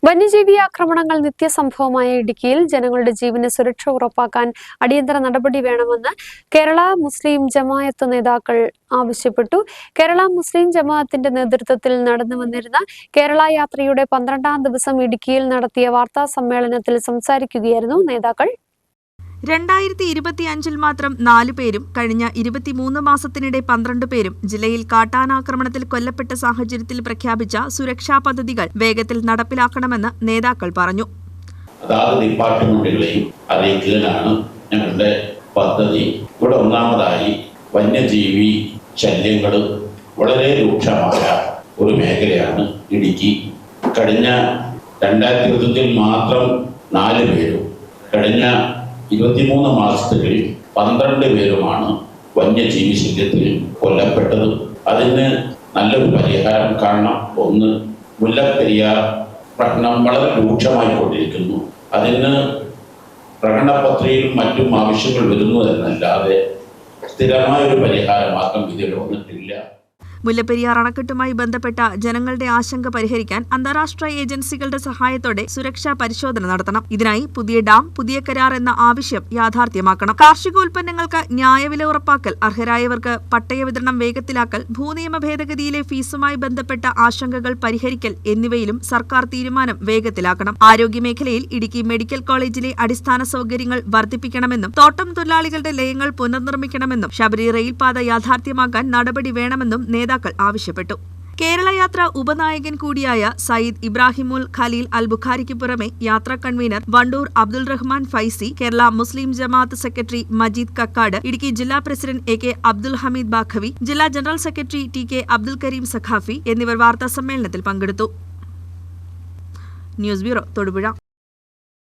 വന്യജീവി ആക്രമണങ്ങൾ നിത്യസംഭവമായ ഇടുക്കിയിൽ ജനങ്ങളുടെ ജീവന് സുരക്ഷ ഉറപ്പാക്കാൻ അടിയന്തര നടപടി വേണമെന്ന് കേരള മുസ്ലിം ജമാഅത്ത് നേതാക്കൾ ആവശ്യപ്പെട്ടു. കേരള മുസ്ലിം ജമാഅത്തിന്റെ നേതൃത്വത്തിൽ നടന്നു വന്നിരുന്ന കേരള യാത്രയുടെ 12ാം ദിവസം ഇടുക്കിയിൽ നടത്തിയ വാർത്താ സമ്മേളനത്തിൽ സംസാരിക്കുകയായിരുന്നു നേതാക്കൾ. 2025 മാത്രം 4 പേരും കഴിഞ്ഞ 23 മാസത്തിനിടെ 12 പേരും ജില്ലയിൽ കാട്ടാനാക്രമണത്തിൽ കൊല്ലപ്പെട്ട സാഹചര്യത്തിൽ പ്രഖ്യാപിച്ച സുരക്ഷാ പദ്ധതികൾ വേഗത്തിൽ നടപ്പിലാക്കണമെന്ന് നേതാക്കൾ പറഞ്ഞു. അതാത് ഡിപ്പാർട്ട്മെന്റുകളെയും അറിയിക്കലാണ് ഞങ്ങളുടെ പദ്ധതി. ഇവിടെ ഒന്നാമതായി വന്യജീവി ശല്യങ്ങൾ വളരെ രൂക്ഷമായ ഒരു മേഖലയാണ് ഇടുക്കി. കഴിഞ്ഞ 2020 മാത്രം 4 പേരും കഴിഞ്ഞ 23 മാസത്തിൽ 12 പേരുമാണ് വന്യജീവി ശല്യത്തിൽ കൊല്ലപ്പെട്ടത്. അതിന് നല്ലൊരു പരിഹാരം കാണണം. ഒന്ന്, മുല്ലപ്പെരിയാർ പ്രശ്നം വളരെ രൂക്ഷമായിക്കൊണ്ടിരിക്കുന്നു. അതിന് പ്രകടനപത്രികയിലും മറ്റും ആവശ്യങ്ങൾ വരുന്നു എന്നല്ലാതെ സ്ഥിരമായൊരു പരിഹാര മാർഗം ഇതിൽ വന്നിട്ടില്ല. മുല്ലപ്പെരിയാർ അണക്കെട്ടുമായി ബന്ധപ്പെട്ട ജനങ്ങളുടെ ആശങ്ക പരിഹരിക്കാൻ അന്താരാഷ്ട്ര ഏജൻസികളുടെ സഹായത്തോടെ സുരക്ഷാ പരിശോധന നടത്തണം. ഇതിനായി പുതിയ ഡാം, പുതിയ കരാർ എന്ന ആവശ്യം യാഥാർത്ഥ്യമാക്കണം. കാർഷികോൽപ്പന്നങ്ങൾക്ക് ന്യായവില ഉറപ്പാക്കൽ, അർഹരായവർക്ക് പട്ടയ വിതരണം വേഗത്തിലാക്കൽ, ഭൂനിയമ ഭേദഗതിയിലെ ഫീസുമായി ബന്ധപ്പെട്ട ആശങ്കകൾ പരിഹരിക്കൽ എന്നിവയിലും സർക്കാർ തീരുമാനം വേഗത്തിലാക്കണം. ആരോഗ്യമേഖലയിൽ ഇടുക്കി മെഡിക്കൽ കോളേജിലെ അടിസ്ഥാന സൗകര്യങ്ങൾ വർദ്ധിപ്പിക്കണമെന്നും തോട്ടം തൊഴിലാളികളുടെ ലയങ്ങൾ പുനർനിർമ്മിക്കണമെന്നും ശബരി റെയിൽപാത യാഥാർത്ഥ്യമാക്കാൻ നടപടി വേണമെന്നും നേതാക്കൾ ആവശ്യപ്പെട്ടു. കേരള യാത്ര ഉപനായകൻ കൂടിയായ സയ്യിദ് ഇബ്രാഹിമുൽ ഖലീൽ അൽ ബുഖാരിക്ക് പുറമെ യാത്രാ കൺവീനർ വണ്ടൂർ അബ്ദുൾ റഹ്മാൻ ഫൈസി, കേരള മുസ്ലിം ജമാഅത്ത് സെക്രട്ടറി മജീദ് കക്കാട്, ഇടുക്കി ജില്ലാ പ്രസിഡന്റ് AK അബ്ദുൽ ഹമീദ് ബാഖവി, ജില്ലാ general secretary TK Abdul Kareem Saqafi എന്നിവർ വാർത്താ സമ്മേളനത്തിൽ പങ്കെടുത്തു. News bureau, Thodupuzha.